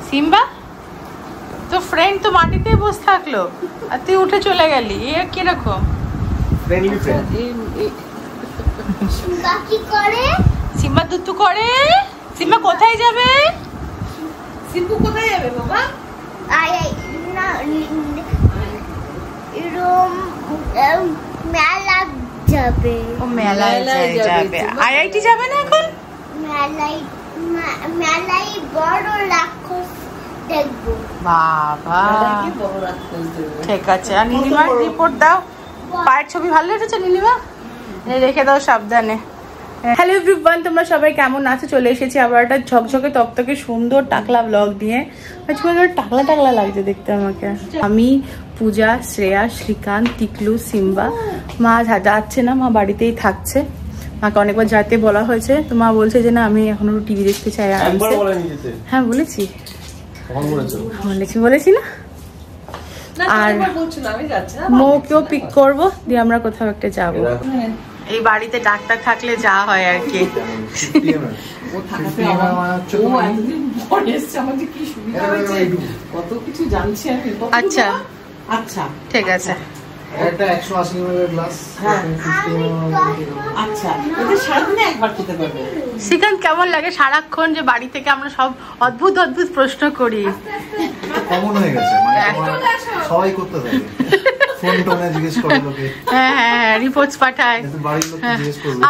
Simba তো friend তো মাটিতে বসে থাকলো আর তুই উঠে চলে গেলি, এ কিরকম? সিম্বা কি করে? সিম্বা দুতু করে। সিম্বা কোথায় যাবে? সিম্বু কোথায় যাবে বাবা? না রুম মেলা যাবে। ও মেলায় যাবে। আইআইটি যাবে না এখন? মেলাই বড় রাক্ষস দেখবো। বাবা ঠিক আছে। আর নীলিমার রিপোর্ট দাও। পায়ের ছবি ভালো এসেছে নীলিমা? রেখে দাও সাবধানে। হ্যালো এভরিওয়ান, তোমরা সবাই কেমন আছো? চলে এসেছি আবার একটা ঝকঝকে তকতকে সুন্দর টাকলা ব্লগ নিয়ে। টাকলা টাকলা লাগছে দেখতে আমাকে। আমি, পূজা, শ্রেয়া, শ্রীকান্ত, টিকলু, সিম্বা। মা যাচ্ছে না, মা বাড়িতেই থাকছে। মাকে অনেকবার যাতে বলা হয়েছে, তো মা বলছে যে না আমি এখনো টিভি দেখতে চাই। হ্যাঁ বলেছি বলেছি না। আর মৌকেও পিক করবো, দিয়ে আমরা কোথাও একটা যাবো। এই বাড়িতে ডাক্তার থাকলে যা হয় আর কি। আচ্ছা আচ্ছা ঠিক আছে। একটা 180 ml গ্লাস। আচ্ছা, এটা সারাদিনে একবার খেতে পারবে। শ্রীকান্ত কেমন লাগে সারাক্ষণ যে বাড়ি থেকে আমরা সব অদ্ভুত অদ্ভুত প্রশ্ন করি? কমন হয়ে গেছে, মানে সবাই করতে থাকে। ফোন টোনে জিজ্ঞেস করে লোকে। হ্যাঁ রিপোর্টস পাঠায়। বাড়ির লোক জিজ্ঞেস করবে।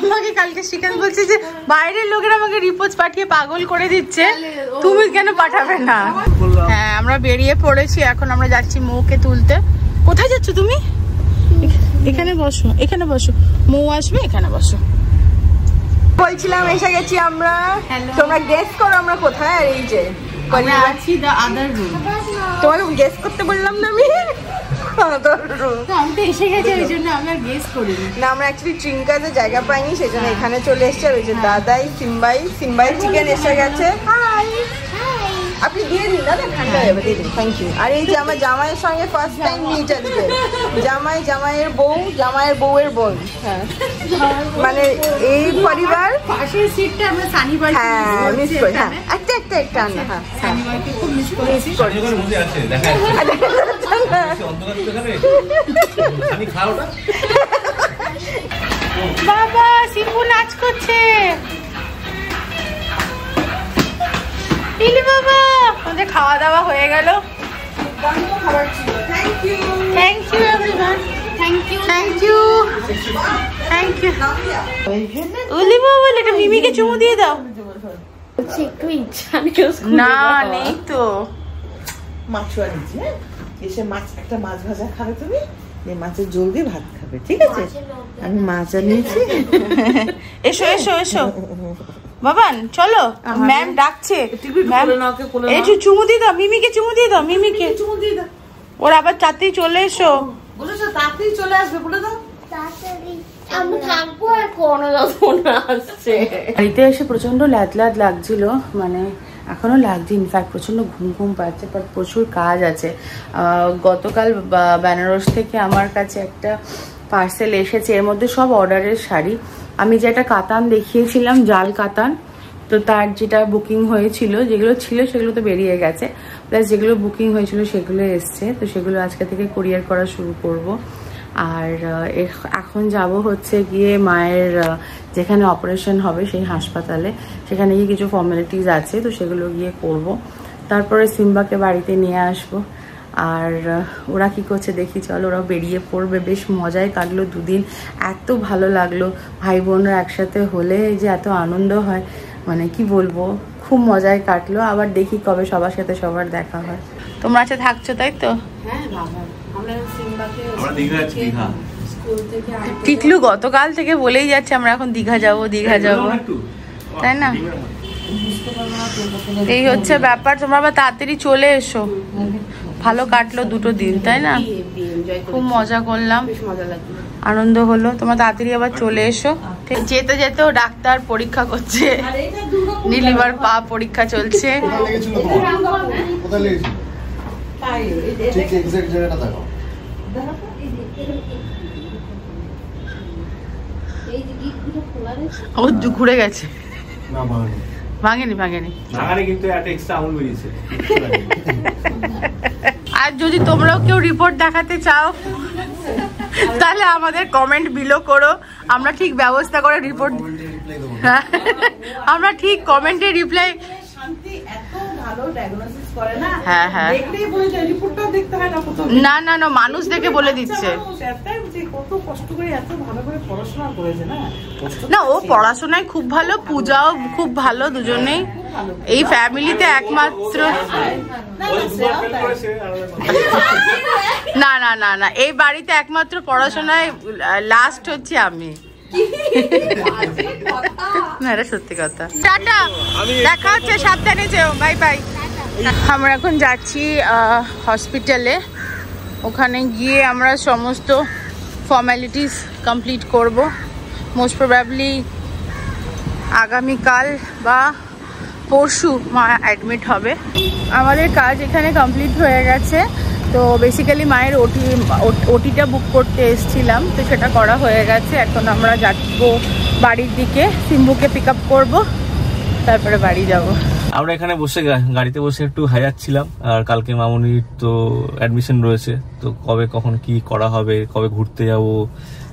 আমাকে কালকে শ্রীকান্ত বলছে যে বাইরের লোকেরা আমাকে রিপোর্টস পাঠিয়ে পাগল করে দিচ্ছে, তুমি কেন পাঠাবে না? হ্যাঁ আমরা বেরিয়ে পড়েছি, এখন আমরা যাচ্ছি মৌকে তুলতে। কোথায় যাচ্ছ তুমি? এখানে বসো, এখানে বসো, মৌ আসবে, এখানে বসো। বলছিলাম এসে গেছি আমরা। তোমরা গেস করো আমরা কোথায়। আর এই যে আমরা আছি দ্য আদার রুম। তোমাকে গেস করতে বললাম না আমি? আমি তো এসে গেছি, ওই জন্য আমি আর গেস করিনি। না আমরা অ্যাকচুয়ালি ট্রিঙ্কাতে জায়গা পাইনি, সেই জন্য এখানে চলে এসেছি। আর ওই যে দাদাই সিম্বাই চিকেন এসে গেছে। আপনি দিয়ে দিন দাদা, ঠান্ডা যাবে, দিয়ে দিন। Thank you. আর এই যে আমার জামাইয়ের সঙ্গে ফার্স্ট টাইম মিট আজকে। জামাইয়ের বউয়ের বোন। হ্যাঁ মানে এই পরিবার। পাশের সিটটা আমরা সানিবার। হ্যাঁ মিস করি। হ্যাঁ একটা না। হ্যাঁ সানিবারকে খুব মিস করেছি। বাবা সিম্বু নাচ করছে। বাবা আমাদের খাওয়া দাওয়া হয়ে গেল। Thank you everyone. Thank you. ওলি বাবা এটা মিমিকে চুমু দিয়ে দাও। একটু ইচ্ছা না নেই তো। মাছ আনিছি, এসে একটা মাছ ভাজা খাবে তুমি, মাছের ঝোল দিয়ে ভাত খাবে, ঠিক আছে? আমি মাছ আনিয়েছি। এসো এসো এসো বাবান, চলো ম্যাম ডাকছে। একটু চুমু দিয়ে দাও মিমিকে, চুমু দিয়ে দাও মিমিকে। ওর আবার তাড়াতাড়ি চলে এসো। বলেছো তাড়াতাড়ি চলে আসবে, বলে দাও। আমি থাকবো আর কোনো যখন আসছে। বাড়িতে এসে প্রচন্ড ল্যাদ লাগছিল, মানে এখনো লাগছে। ইনফ্যাক্ট প্রচন্ড ঘুম পাচ্ছে, বাট প্রচুর কাজ আছে। গতকাল বেনারস থেকে আমার কাছে একটা পার্সেল এসেছে, এর মধ্যে সব অর্ডারের শাড়ি। আমি যেটা কাতান দেখিয়েছিলাম, জাল কাতান, তো তার যেটা বুকিং হয়েছিল, যেগুলো ছিল সেগুলো তো বেরিয়ে গেছে, প্লাস যেগুলো বুকিং হয়েছিল সেগুলো এসছে। তো সেগুলো আজকে থেকে কুরিয়ার করা শুরু করব। আর এখন যাব হচ্ছে গিয়ে মায়ের যেখানে অপারেশন হবে সেই হাসপাতালে, সেখানে গিয়ে কিছু ফর্মালিটিস আছে, তো সেগুলো গিয়ে করব। তারপরে সিম্বাকে বাড়িতে নিয়ে আসবো। আর ওরা কি করছে দেখি, চলো ওরাও বেরিয়ে পড়বে। বেশ মজায় কাটলো দুদিন, এত ভালো লাগলো। ভাই বোনরা একসাথে হলে যে এত আনন্দ হয়, মানে কি বলবো, খুব মজায় কাটলো। আবার দেখি কবে সবার সাথে সবার দেখা হয়। তোমরা আছে থাকছো তাই তো? টিকলু গতকাল থেকে বলেই যাচ্ছে আমরা এখন দীঘা যাবো, তাই না? এই হচ্ছে ব্যাপার। তোমরা আবার তাড়াতাড়ি চলে এসো, ভালো কাটলো দুটো দিন, তাই না? খুব মজা করলাম, আনন্দ হলো। তোমরা তাড়াতাড়ি আবার চলে এসো। যেতে যেতেও ডাক্তার পরীক্ষা করছে, নীলিমার পা পরীক্ষা চলছে। ও ঘুরে গেছে। ভাঙেনি কিন্তু একটা এক্সট্রা আমুল বেরিয়েছে। আর যদি তোমরাও কেউ রিপোর্ট দেখাতে চাও তাহলে আমাদের কমেন্ট বিলো করো, আমরা ঠিক ব্যবস্থা করে রিপোর্ট, আমরা ঠিক কমেন্টে রিপ্লাই। না না না, মানুষ দেখে বলে দিচ্ছে। না, ও পড়াশোনায় খুব ভালো, পূজাও খুব ভালো, দুজনেই এই ফ্যামিলিতে একমাত্র। না না না না, এই বাড়িতে একমাত্র পড়াশোনায় লাস্ট হচ্ছে আমি। না, এটা সত্যি কথা। টাটা, দেখা হচ্ছে, সাবধানে যেও, বাই বাই। আমরা এখন যাচ্ছি হসপিটালে, ওখানে গিয়ে আমরা সমস্ত ফর্মালিটিস কমপ্লিট করব। মোস্ট প্রবাবলি আগামীকাল বা পরশু মা অ্যাডমিট হবে। আমাদের কাজ এখানে কমপ্লিট হয়ে গেছে, তো বেসিক্যালি মায়ের ওটিটা বুক করতে এসেছিলাম, তো সেটা করা হয়ে গেছে। এখন আমরা যাবো বাড়ির দিকে, সিম্বুকে পিক আপ করবো, তারপরে বাড়ি যাব। আমরা এখানে বসে গাড়িতে বসে একটু হাজাচ্ছিলাম, আর কালকে মামনির তো অ্যাডমিশন রয়েছে, তো কবে কখন কি করা হবে, কবে ঘুরতে যাব,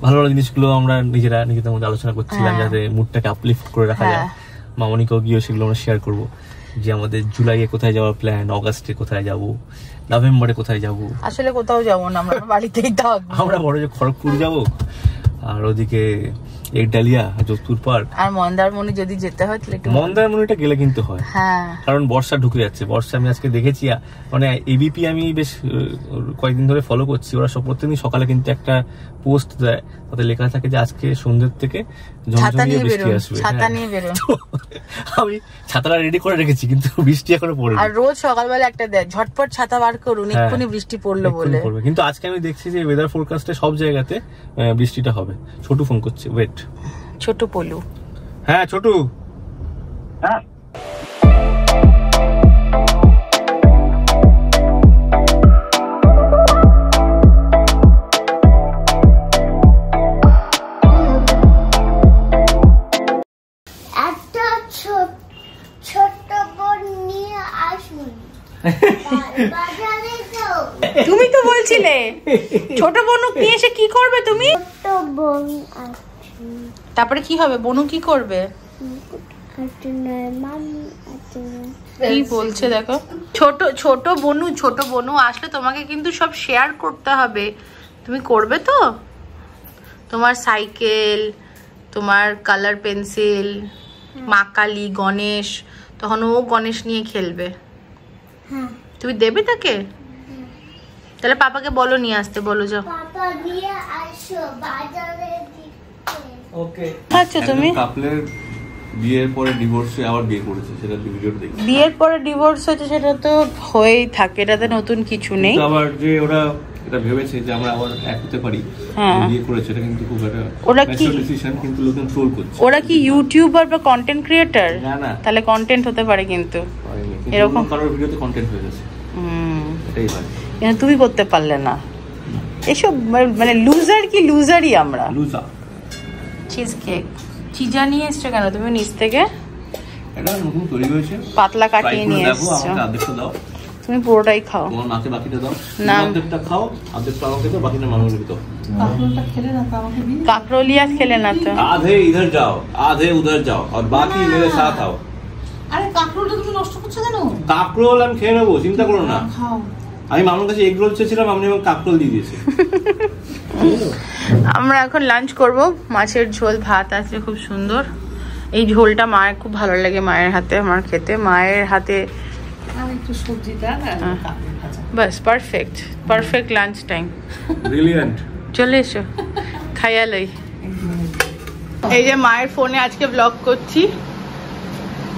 ভালো ভালো জিনিসগুলো আমরা নিজেদের মধ্যে আলোচনা করছিলাম, যাতে মুডটাকে আপলিফট করে রাখা যায়। মামনিকেও গিয়ে সেগুলো আমরা শেয়ার করবো, যে আমাদের জুলাইয়ে কোথায় যাওয়ার প্ল্যান, অগাস্টে কোথায় যাব, নভেম্বরে কোথায় যাব। আসলে কোথাও যাবো না, আমরা বাড়িতেই থাকবো। আমরা বড় যে খড়গপুর যাব, আর ওদিকে ডালিয়া, যোধপুর পার্ক, আর মন্দারমণি যদি যেতে হয় তাহলে একটু মন্দারমণিটা গেলে কিন্তু হয়, হ্যাঁ, কারণ বর্ষা ঢুকে যাচ্ছে। বর্ষা আমি আজকে দেখেছি, মানে এবিপি আমি বেশ কয়েকদিন ধরে ফলো করছি, ওরা প্রত্যেকদিন সকালে কিন্তু একটা পোস্ট দেয়, তাতে লেখা থাকে যে আজকে সন্ধ্যের থেকে ঝমঝমিয়ে বৃষ্টি আসবে, ছাতা নিয়ে বেরো। আমি ছাতাটা রেডি করে রেখেছি, কিন্তু বৃষ্টি এখনো পড়েনি। আর রোজ সকালবেলা একটা দেয়, ঝটপট ছাতা বার করুন, এক্ষুনি বৃষ্টি পড়লো বলে। কিন্তু আজকে আমি দেখছি যে ওয়েদার ফোরকাস্টে সব জায়গাতে বৃষ্টিটা হবে। ছোটু ফোন করছে, ওয়েট। ছোটু পলু, হ্যাঁ ছোটু, হ্যাঁ তুমি তো বলছিলে ছোট বনু কি এসে কি করবে তুমি? তারপরে কি হবে? বনু কি করবে? কি বলছে দেখো। ছোট বনু আসলে তোমাকে কিন্তু সব শেয়ার করতে হবে, তুমি করবে তো? তোমার সাইকেল, তোমার কালার পেন্সিল, মা কালী, গণেশ, তখন ও গণেশ নিয়ে খেলবে, তুমি দেবে তাকে? তাহলে পাপাকে বলো নিয়ে আসতে, বলো যাও। ওকে। আচ্ছা, তুমি কাপলের বিয়ের পরে ডিভোর্স হয়ে আবার বিয়ে করেছে, সেটা ভিডিওটা দেখি। বিয়ের পরে ডিভোর্স হয়েছে, সেটা তো হয়েই থাকে, এটাতে নতুন কিছু নেই। আবার যে ওরা এটা ভেবেছে যে আমরা আবার এক হতে পারি, বিয়ে করেছে, এটা কিন্তু খুব একটা ম্যাচিউর ডিসিশন, কিন্তু লোকজন ট্রোল করছে। ওরা কি ইউটিউবার বা কন্টেন্ট ক্রিয়েটর? না না, তাহলে কন্টেন্ট হতে পারে, কিন্তু এরকম কারোর ভিডিওতে কন্টেন্ট হয়ে গেছে, এটাই হয়। কিন্তু তুমি করতে পারলে না। এসব মানে লুজার কি লুজারই আমরা। লুজা চিজ কেক চিজা নিয়ে এসছো কেন তুমি নিচ থেকে? এটা নতুন তৈরি হয়েছে, পাতলা কাটিয়ে নিয়ে এসছো। আমাকে আদেশটা দাও, তুমি পুরোটাই খাও। তোমার মাকে বাকিটা দাও, না অর্ধেকটা খাও, অর্ধেকটা আমাকে দাও, বাকিটা মামুকে দাও। কাঁকরোলটা খেলে না তো আমাকে দিন। কাকরোলিয়া খেলে না তো। आधे इधर जाओ, आधे उधर जाओ, और बाकी मेरे साथ आओ। আরে কাঁকরোলটা তুমি নষ্ট করছো কেন? কাকরোল আমি খেয়ে নেবো, চিন্তা করো না। খাও। আমি মামার কাছে এগ রোল চেয়েছিলাম, আপনি আমার কাকরোল দিয়ে দিয়েছে। আমরা এখন লাঞ্চ করব, মাছের ঝোল, ভাত আছে খুব সুন্দর। এই ঝোলটা মায়ের খুব ভালো লাগে, মায়ের হাতে আমার খেতে, মায়ের হাতে। আর একটু সবজি দাও আর কাঁকরোল ভাজা। বাস পারফেক্ট লাঞ্চ টাইম। ব্রিলিয়ান্ট। চলে এসো, খাইয়া লই। এই যে মায়ের ফোনে আজকে ব্লগ করছি,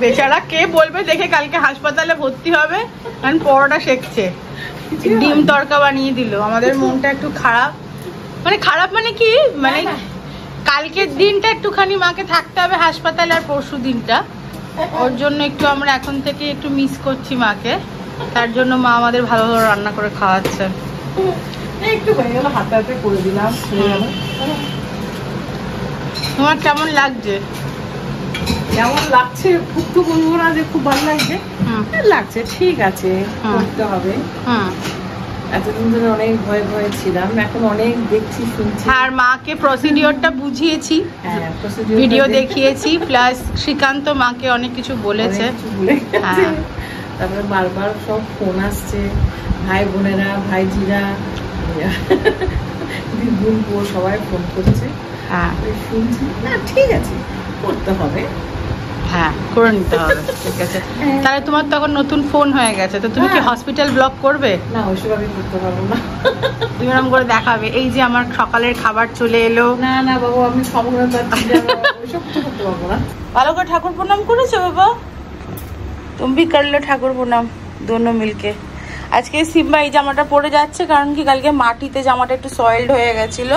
বেচারা কে বলবে দেখে কালকে হাসপাতালে ভর্তি হবে, কারণ পরোটা শেখছে, ডিম তড়কা বানিয়ে দিল। আমাদের মনটা একটু খারাপ, মানে খারাপ মানে কি, মানে কালকের দিনটা একটুখানি মাকে থাকতে হবে হাসপাতালে, আর পরশু দিনটা ওর জন্য একটু আমরা এখন থেকে একটু মিস করছি মাকে। তার জন্য মা আমাদের ভালো ভালো রান্না করে খাওয়াচ্ছে। একটু হয়ে গেল, হাতে হাতে করে দিলাম। তোমার কেমন লাগছে? কেমন লাগছে খুব তো বলবো না যে খুব ভালো লাগছে, লাগছে ঠিক আছে, করতে হবে। এতদিন ধরে অনেক ভয়ে ভয়ে ছিলাম, এখন অনেক দেখছি শুনছি। আর মাকে প্রসিডিওরটা বুঝিয়েছি, ভিডিও দেখিয়েছি, প্লাস শ্রীকান্ত মাকে অনেক কিছু বলেছে। তারপরে বারবার সব ফোন আসছে, ভাই বোনেরা, ভাইজিরা, বোন সবাই ফোন করছে। শুনছি না ঠিক আছে করতে হবে, হ্যাঁ করে নিতে হবে, ঠিক আছে। তাহলে তোমার তখন নতুন ফোন হয়ে গেছে, তো তুমি কি হসপিটাল ব্লগ করবে? না ওইসব আমি করতে পারবো না, তুমি এরকম করে দেখাবে এই যে আমার সকালের খাবার চলে এলো। না না বাবু আমি সমগ্র ওইসব করতে পারবো না। ভালো করে ঠাকুর প্রণাম করেছো বাবা? তুমি भी कर लो ঠাকুর প্রণাম दोनों मिलके। আজকে সিম্বা এই জামাটা পরে যাচ্ছে কারণ কি কালকে মাটিতে জামাটা একটু সয়েলড হয়ে গেছিল।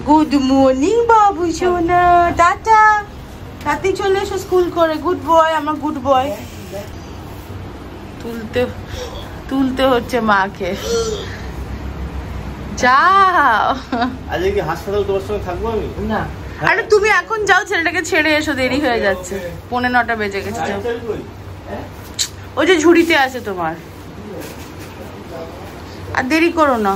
গুড মর্নিং বাবু সোনা, টাটা। রাতে চলে এসো স্কুল করে, গুড বয় আমার গুড বয়। তুলতে তুলতে হচ্ছে মাকে, যাও। আজকে কি হাসপাতাল তোমার সঙ্গে থাকবো আমি? না আরে তুমি এখন যাও, ছেলেটাকে ছেড়ে এসো, দেরি হয়ে যাচ্ছে, 9:45 বেজে গেছে। যাও, ওই যে ঝুড়িতে আছে তোমার, আর দেরি করো না।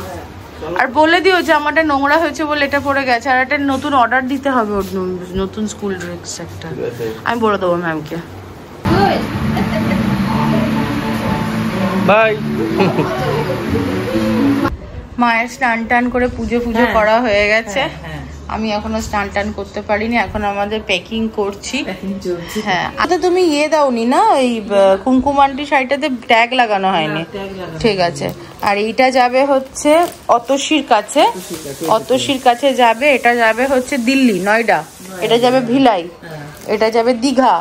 আর বলে দিও যে আমারটা নোংরা হয়েছে বলে এটা পড়ে গেছে, আর একটা নতুন অর্ডার দিতে হবে, ওর নতুন স্কুল ড্রেস একটা, আমি বলে দেবো ম্যামকে। বাই। মায়ের স্নান টান করে পুজো করা হয়ে গেছে, আমি এখনো স্নান টান করতে পারিনি, এখন আমাদের প্যাকিং করছি। হ্যাঁ আচ্ছা তুমি ইয়ে দাওনি না, ওই কুমকুম আন্টি শাড়িটাতে ট্যাগ লাগানো হয়নি, ঠিক আছে। আর এইটা যাবে হচ্ছে অতসীর কাছে, অতসীর কাছে যাবে, এটা যাবে হচ্ছে দিল্লি নয়ডা, এটা যাবে ভিলাই, এটা যাবে দীঘা।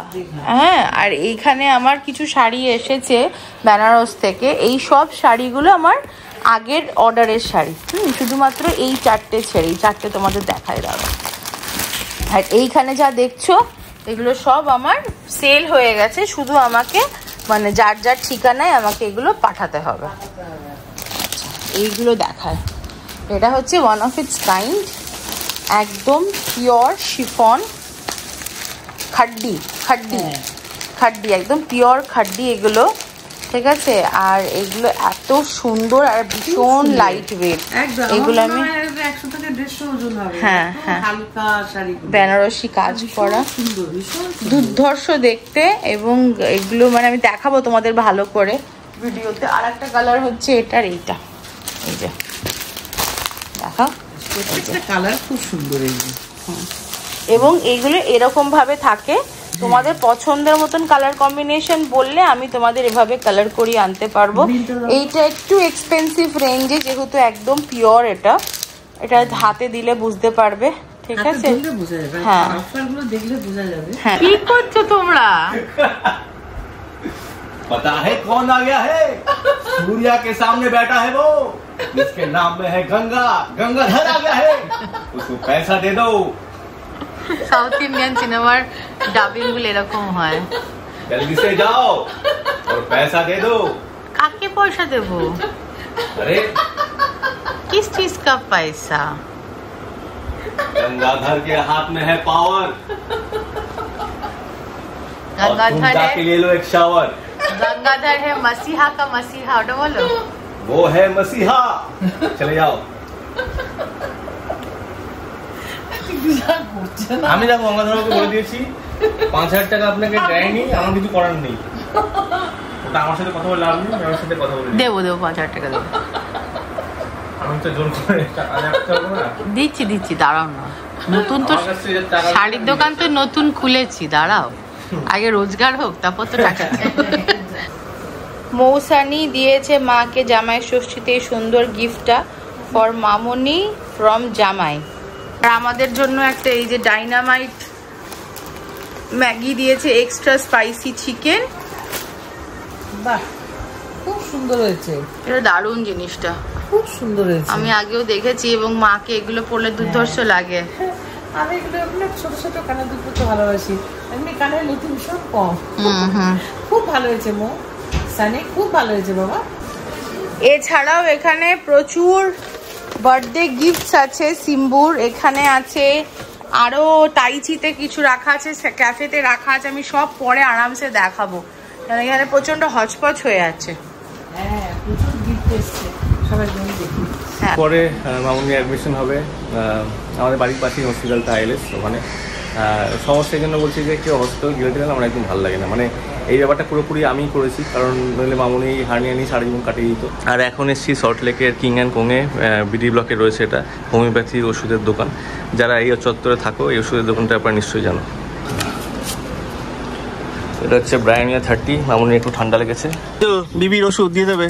হ্যাঁ আর এইখানে আমার কিছু শাড়ি এসেছে বেনারস থেকে, এই সব শাড়িগুলো আমার আগের অর্ডারের শাড়ি, শুধুমাত্র এই 4টে ছেড়ে, এই 4টে তোমাদের দেখায় দাঁড়া। আর এইখানে যা দেখছো এগুলো সব আমার সেল হয়ে গেছে, শুধু আমাকে মানে যার যার ঠিকানায় আমাকে এগুলো পাঠাতে হবে। আচ্ছা এইগুলো দেখায়, এটা হচ্ছে ওয়ান অফ ইটস কাইন্ড, একদম পিওর শিফন, খাড্ডি খাড্ডি খাড্ডি, একদম পিওর খাড্ডি এগুলো, ঠিক আছে। আর এগুলো এত সুন্দর আর ভীষণ লাইট ওয়েট, এগুলো আমি হ্যাঁ হ্যাঁ বেনারসি কাজ করা, দুর্ধর্ষ দেখতে, এবং এগুলো মানে আমি দেখাবো তোমাদের ভালো করে ভিডিওতে। আর একটা কালার হচ্ছে এটার, এইটা এই যে দেখা, কালার খুব সুন্দর এইগুলো, এবং এইগুলো এরকম ভাবে থাকে, তোমাদের পছন্দের মতন কালার কম্বিনেশন বললে আমি তোমাদের এভাবে কালার করিয়ে আনতে পারবো। এইটা একটু এক্সপেন্সিভ রেঞ্জে, যেহেতু একদম পিওর, এটা এটা হাতে দিলে বুঝতে পারবে, ঠিক আছে। হ্যাঁ হ্যাঁ কি করছো তোমরা? पता है कौन आ गया है? सूर्या के सामने बैठा है वो, जिसके नाम में है गंगा, गंगाधर आ गया है, उसको पैसा दे दो। সাউথ ইন্ডিয়ান সিনেমার ডাবিং গুলো এরকম হয়, जल्दी से जाओ और पैसा दे दो। কাকে পয়সা দেব? अरे किस चीज का पैसा? गंगाधर के हाथ में है पावर, और तुम जाके ले लो एक शावर। गंगाधर है मसीहा का मसीहा, ওটা বলো। वो है मसीहा, चले जाओ। আমি দেখো গঙ্গাধরকে বলে দিয়েছি 5,000 টাকা আপনাকে দেয়নি, আমার কিছু করার নেই, ওটা আমার সাথে কথা বলে লাভ নেই, আমার সাথে কথা বলে দেবো 5,000 টাকা দেবো, আমি তো জোর করে টাকা রাখতে পারবো না। দিচ্ছি দাঁড়াও না, নতুন তো শাড়ির দোকান তো নতুন খুলেছি, দাঁড়াও আগে রোজগার হোক তারপর তো টাকা। মৌসানি দিয়েছে মাকে জামাই ষষ্ঠীতে এই সুন্দর গিফটটা, ফর মামনি ফ্রম জামাই। আর আমাদের জন্য একটা এই যে ডাইনামাইট ম্যাগি দিয়েছে, এক্সট্রা স্পাইসি চিকেন। বাহ খুব সুন্দর হয়েছে, এটা দারুণ জিনিসটা, খুব সুন্দর হয়েছে। আমি আগেও দেখেছি, এবং মাকে এগুলো পড়লে দুর্ধর্ষ লাগে। আমি এগুলো ছোট ছোট কানের দুল পরতে ভালোবাসি, এমনি কানের লতি ভীষণ কম। খুব ভালো হয়েছে মো সানি, খুব ভালো হয়েছে বাবা। এছাড়াও এখানে প্রচুর বার্থডে গিফটস আছে সিম্বুর, এখানে আছে আরো টাইচিতে কিছু রাখা আছে, ক্যাফেতে রাখা আছে, আমি সব পরে আরামসে দেখাবো। এখানে প্রচন্ড হচপচ হয়ে আছে। হ্যাঁ প্রচুর গিফট এসছে, সবাই জন্য দেখি। পরে মামুনি অ্যাডমিশন হবে আমাদের বাড়ির পাশেই হসপিটালটা আইএলএস, ওখানে সমস্যার জন্য বলছি যে কেউ হসপিটাল গেলে আমার একদম ভালো লাগে না। মানে এই ব্যাপারটা পুরোপুরি আমি করেছি, কারণ নইলে মামুনি হার্নিয়া নিয়ে সারা জীবন কাটিয়ে দিত। আর এখন এসেছি সল্টলেকের কিং অ্যান্ড কোংয়ে, বিডি ব্লকে রয়েছে এটা হোমিওপ্যাথি ওষুধের দোকান। যারা এই চত্বরে থাকো এই ওষুধের দোকানটা আপনারা নিশ্চয়ই জানো। এটা হচ্ছে ব্রায়োনিয়া 30, মামুনি একটু ঠান্ডা লেগেছে তো বিবির ওষুধ দিয়ে দেবে।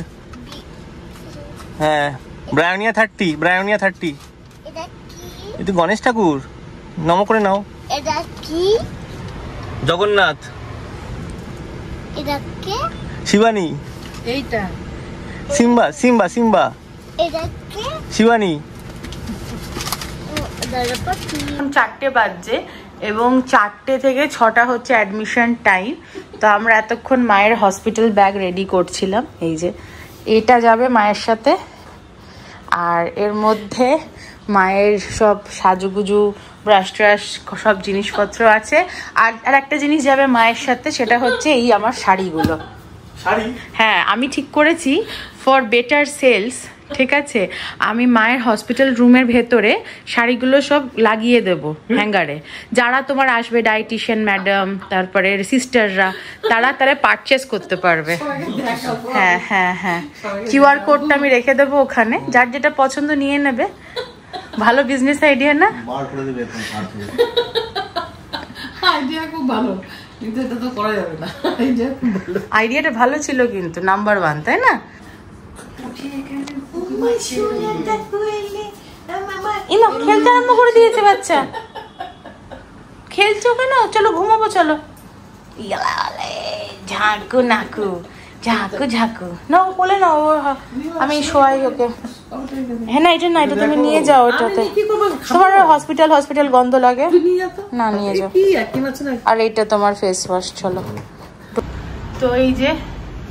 হ্যাঁ ব্রায়োনিয়া 30, ব্রায়োনিয়া 30। এটা কি? এটা গণেশ ঠাকুর, নম করে নাও। এটা কি? জগন্নাথ। এটা কে? শিবানী। এইটা সিম্বা সিম্বা সিম্বা। এটা কে? শিবানী। এখন 4টে বাজছে এবং 4টে থেকে 6টা হচ্ছে অ্যাডমিশন টাইম। তো আমরা এতক্ষণ মায়ের হসপিটাল ব্যাগ রেডি করছিলাম। এই যে এটা যাবে মায়ের সাথে, আর এর মধ্যে মায়ের সব সাজুগুজু ব্রাশ ট্রাশ সব জিনিসপত্র আছে। আর একটা জিনিস যাবে মায়ের সাথে, সেটা হচ্ছে এই আমার শাড়িগুলো। শাড়ি? হ্যাঁ আমি ঠিক করেছি ফর বেটার সেলস, ঠিক আছে, আমি মায়ের হসপিটাল রুমের ভেতরে শাড়িগুলো সব লাগিয়ে দেব হ্যাঙ্গারে। যারা তোমার আসবে ডায়েটিশিয়ান ম্যাডাম, তারপরে সিস্টাররা, তারা পারচেস করতে পারবে। হ্যাঁ হ্যাঁ হ্যাঁ, কিউআর কোডটা আমি রেখে দেবো ওখানে, যার যেটা পছন্দ নিয়ে নেবে। ভালো বিজনেস আইডিয়া না? বার করে দেবে এখন ছাড় করে। আইডিয়া খুব ভালো, কিন্তু এটা তো করা যাবে না। আইডিয়া খুব ভালো, আইডিয়াটা ভালো ছিল কিন্তু নাম্বার 1, তাই না? ইমা খেলতে আরম্ভ করে দিয়েছে বাচ্চা। খেলছো কেন? চলো ঘুমাবো, চলো। ঝাঁকু নাকু, ঝাঁকু ঝাঁকু নাও, বলে নাও। আমি শোয়াই ওকে। হ্যাঁ না, এটা না, এটা তুমি নিয়ে যাও। এটাতে তোমার হসপিটাল গন্ধ লাগে না, নিয়ে যাও। আর এইটা তোমার ফেস ওয়াশ। চলো। তো এই যে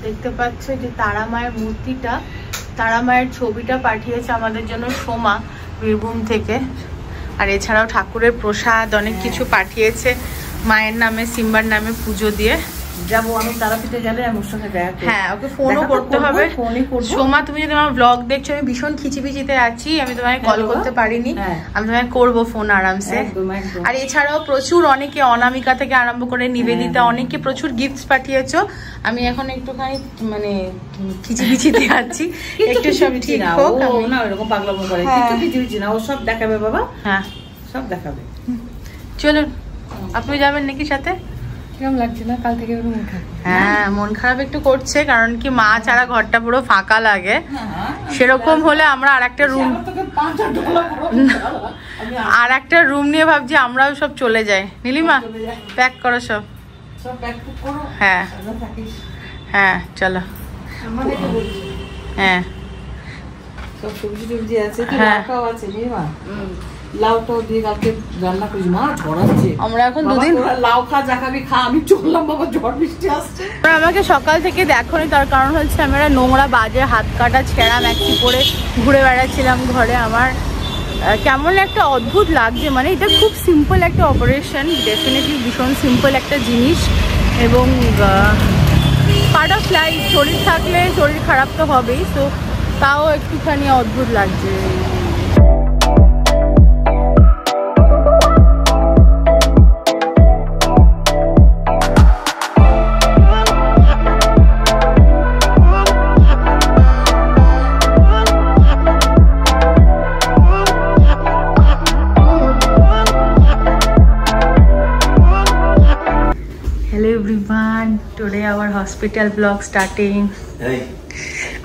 দেখতে পাচ্ছ যে তারা মায়ের মূর্তিটা, তারা মায়ের ছবিটা পাঠিয়েছে আমাদের জন্য সোমা বীরভূম থেকে। আর এছাড়াও ঠাকুরের প্রসাদ অনেক কিছু পাঠিয়েছে মায়ের নামে, সিম্বার নামে পুজো দিয়ে। যাবো আমি তারাপীঠে গেলে আমি ওর সঙ্গে দেখা করব। হ্যাঁ ওকে ফোনও করতে হবে। সোমা তুমি যদি আমার ব্লগ দেখছো, আমি ভীষণ খিচিবিচিতে আছি, আমি তোমাকে কল করতে পারিনি। আমি তোমাকে করবো ফোন আরামসে। আর এছাড়াও প্রচুর অনেকে, অনামিকা থেকে আরম্ভ করে নিবেদিতা, অনেকে প্রচুর গিফটস পাঠিয়েছো। আমি এখন একটুখানি মানে খিচিবিচিতে আছি, একটু সব ঠিক হোক। না এরকম পাগলামো করে, কিন্তু খিচিবিচি না, ও সব দেখাবে বাবা। হ্যাঁ সব দেখাবে। চলুন, আপনি যাবেন নাকি সাথে? কেমন লাগছে না কাল থেকে? হ্যাঁ মন খারাপ একটু করছে, কারণ কি মা ছাড়া ঘরটা পুরো ফাঁকা লাগে। সেরকম হলে আমরা আর একটা রুম নিয়ে ভাবছি আমরাও সব চলে যাই। নীলিমা প্যাক করো সব। হ্যাঁ হ্যাঁ চলো। হ্যাঁ সব সবজি টবজি আছে, লাউটাও আছে। লাউটাও দিয়ে কালকে রান্না করিস। মা ঝড়াচ্ছে। আমরা এখন দুদিন লাউ খা, যা খাবি খা, আমি চললাম বাবা, ঝড় বৃষ্টি আসছে। আমাকে সকাল থেকে দেখোনি, তার কারণ হচ্ছে আমরা নোংরা বাজে হাত কাটা ছেঁড়া ম্যাক্সি পরে ঘুরে বেড়াচ্ছিলাম ঘরে। আমার কেমন একটা অদ্ভুত লাগছে, মানে এটা খুব সিম্পল একটা অপারেশন, ডেফিনেটলি ভীষণ সিম্পল একটা জিনিস, এবং পার্ট অফ লাইফ। শরীর থাকলে শরীর খারাপ তো হবেই, তো তাও একটুখানি অদ্ভুত লাগছে। Hello everyone, today our hospital vlog starting.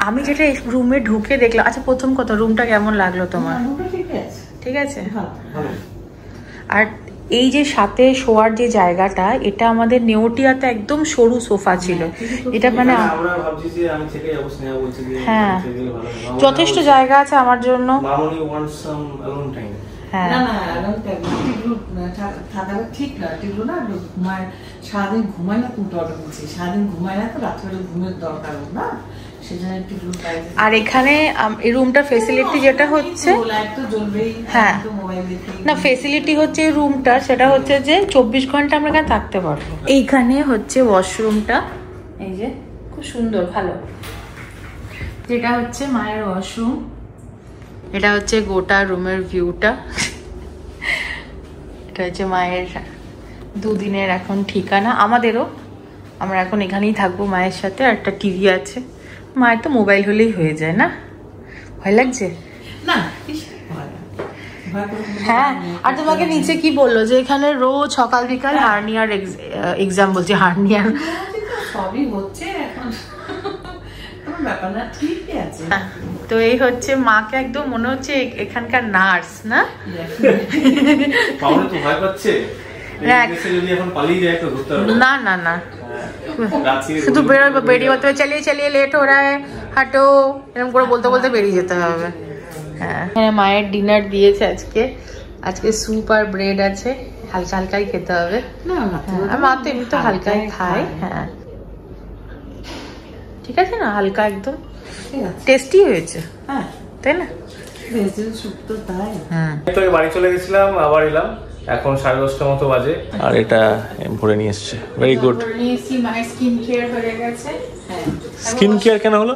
আমি যেটা রুমে ঢুকে দেখলাম, আচ্ছা প্রথম কথা, রুমটা কেমন লাগলো তোমার? ঠিক আছে। আর এই যে সাথে শোয়ার যে জায়গাটা, এটা আমাদের নেওটিয়াতে একদম সরু সোফা ছিল। এটা মানে হ্যাঁ যথেষ্ট জায়গা আছে আমার জন্য। হ্যাঁ থাকাটা ঠিক না, টিকলো না, ঘুমায় সারাদিন, ঘুমায় না। তুমি তো বলছি সারাদিন ঘুমায় না, তো রাত্রে ঘুমের দরকার না, সেজন্য একটু ব্লু লাইট। আর এখানে এই রুমটা ফেসিলিটি যেটা হচ্ছে, লাইট তো জ্বলবেই, হ্যাঁ তো মোবাইল দেখে না ফেসিলিটি হচ্ছে এই রুমটার, সেটা হচ্ছে যে 24 ঘন্টা আমরা এখানে থাকতে পারবো। এইখানে হচ্ছে ওয়াশরুমটা, এই যে খুব সুন্দর ভালো, যেটা হচ্ছে মায়ের ওয়াশরুম। এটা হচ্ছে গোটা রুমের ভিউটা। এটা হচ্ছে মায়ের দুদিনের এখন ঠিকানা, আমাদেরও। আমরা এখন এখানেই থাকবো মায়ের সাথে। আর একটা টিভি আছে, মায়ের তো মোবাইল হলেই হয়ে যায় না? ভয় লাগছে না। হ্যাঁ। আর তোমাকে নিচে কি বললো যে এখানে রোজ সকাল বিকাল হার্নিয়ার এক্সাম, বলছি হার্নিয়ার সবই হচ্ছে এখন, কোনো ব্যাপার না, ঠিকই আছে। তো এই হচ্ছে মাকে একদম মনে হচ্ছে এখানকার নার্স না? পাওনা তো ভয় পাচ্ছে, দেখ। এই দেশে যদি এখন পালিয়ে যায় তো ধরতে হবে না না না, রাত্রি শুধু বেরিয়ে বলতে হবে চালিয়ে চালিয়ে লেট হো রা হ্যায় হাঁটো, এরকম করে বলতে বলতে বেরিয়ে যেতে হবে। হ্যাঁ, মায়ের ডিনার দিয়েছে আজকে। আজকে স্যুপ আর ব্রেড আছে, হালকা হালকাই খেতে হবে। না না, আর মা তো এমনি তো হালকাই খায়। হ্যাঁ ঠিক আছে না, হালকা একদম ঠিক আছে। টেস্টি হয়েছে, হ্যাঁ, তাই না? ভেজিটেবল স্যুপ তো তাই। হুম। তো বাড়ি চলে গেছিলাম, আবার এলাম, এখন 10:30 মতো বাজে। আর এটা ভরে নিয়ে এসছে, ভেরি গুড। মায়ের স্কিন কেয়ার হয়ে গেছে। হ্যাঁ, স্কিন কেয়ার কেন হলো?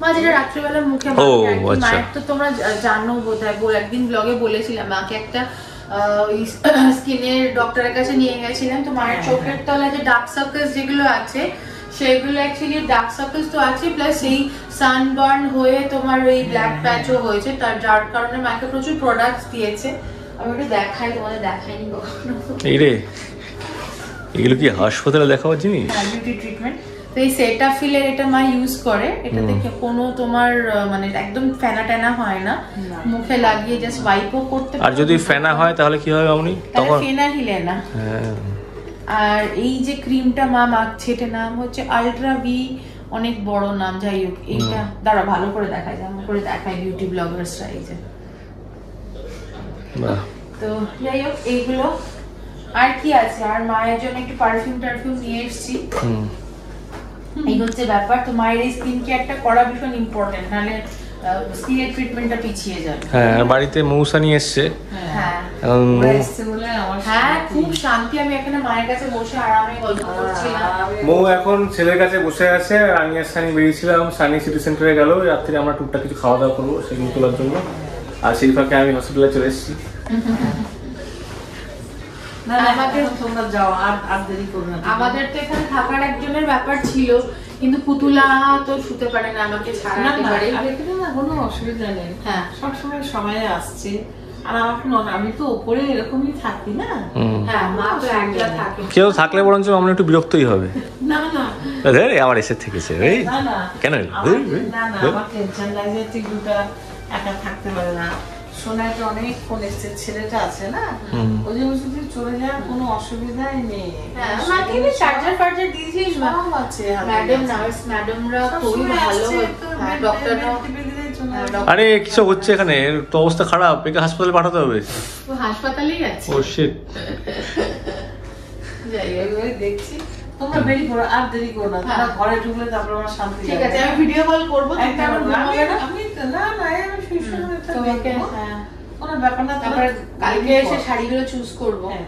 মা যেটা রাত্রিবেলা মুখে ও, মাখে আর কি। আচ্ছা। মায়ের তো তোমরা জানো বোধহয়, একদিন ব্লগে বলেছিলাম, মাকে একটা স্কিনের ডক্টরের কাছে নিয়ে গেছিলাম। তো মায়ের চোখের তলায় যে ডার্ক সার্কেলস যেগুলো আছে, সেগুলো অ্যাকচুয়ালি ডার্ক সার্কেলস তো আছে, প্লাস সেই সানবার্ন হয়ে তোমার ওই ব্ল্যাক প্যাচও হয়েছে। তার যার কারণে মাকে প্রচুর প্রোডাক্টস দিয়েছে। আমি একটু দেখাই, তোমাদের দেখাইনি কখনো। এই রে, এগুলো কি হাসপাতালে দেখাবার জিনিস? Beauty treatment. তো এই সেটাফিলের এটা মা ইউজ করে। এটাতে কোনো তোমার মানে একদম ফেনা টেনা হয় না, মুখে লাগিয়ে জাস্ট ওয়াইপও করতে। আর যদি ফেনা হয় তাহলে কি হবে মামনি? তখন তখন ফেনা হিলে না। হ্যাঁ। আর এই যে ক্রিমটা মা মাখছে, এটার নাম হচ্ছে আলট্রা ভি, অনেক বড় নাম। যাই হোক, এইটা দাঁড়া ভালো করে দেখায়, যেমন করে দেখায় বিউটি ব্লগার্সরা। এই যে, বাহ, তো যাই হোক এইগুলো। আর কি আছে, আর মায়ের জন্য একটু পারফিউম নিয়ে এসেছি। এই হচ্ছে ব্যাপার। তো মায়ের এই স্কিন কেয়ারটা করা ভীষণ ইম্পর্টেন্ট, নাহলে স্কিনের ট্রিটমেন্টটা পিছিয়ে যাবে। হ্যাঁ, আর বাড়িতে মৌসা নিয়ে এসছে। হ্যাঁ এখন এসছে বলে আমার হ্যাঁ, খুব শান্তি। আমি এখানে মায়ের কাছে বসে আরামে গল্প করছিলাম। মৌ এখন ছেলের কাছে বসে আছে, আর আমি আর সানি বেরিয়েছিলাম। সানি সিটি সেন্টারে গেল, রাত্রে আমরা টুকটাক কিছু খাওয়া দাওয়া করবো সেগুলো তোলার জন্য। আর সেই ফাঁকে আমি হসপিটালে চলে এসেছি। না না, আমাকে তোমরা যাও, আর দেরি করো না। আমাদের তো এখানে থাকার একজনের ব্যাপার ছিল, কিন্তু পুতুলা তো শুতে পারে না আমাকে ছাড়া। না না, একেবারে। আর এখানে না কোনো অসুবিধা নেই। হ্যাঁ। সবসময় সময়ে আসছে। আর আমি তো উপরে এরকমই থাকি না। হ্যাঁ, মা তো একলা থাকে। কেউ থাকলে বরঞ্চ আমরা একটু বিরক্তই হবে। না না আমার এসে থেকেছে এই না না, কেন? না না, আমার টেনশন লাগে, টিগুটা একা থাকতে পারে না। সোনাইটা অনেক ফোন এসছে, ছেলেটা আছে না, ওই জন্য যদি চলে যায় কোনো অসুবিধাই নেই। হ্যাঁ, মাকে আমি চার্জার ফার্জার দিয়েছিস। সব আছে, ম্যাডাম নার্স ম্যাডামরা খুবই ভালো। হ্যাঁ, ডক্টররা। আরে কিছু হচ্ছে এখানে, তো অবস্থা খারাপ, একে হাসপাতালে পাঠাতে হবে। তো হাসপাতালেই আছে। ও শিট। যাই হোক, এইভাবে দেখছি। তোমরা দেরি করো, আর দেরি করো না। তোমরা ঘরে ঢুকলে তারপর আমার শান্তি ঠিক লাগবে। আছে, আমি ভিডিও কল করবো। তুমি একদম, আমার ঘুমাবে না? আমি না না, আমি শুয়ে শুয়ে তোমাকে দেখবো। হ্যাঁ, কোনো ব্যাপার না। তারপরে কালকে এসে শাড়িগুলো চুজ করবো। হ্যাঁ।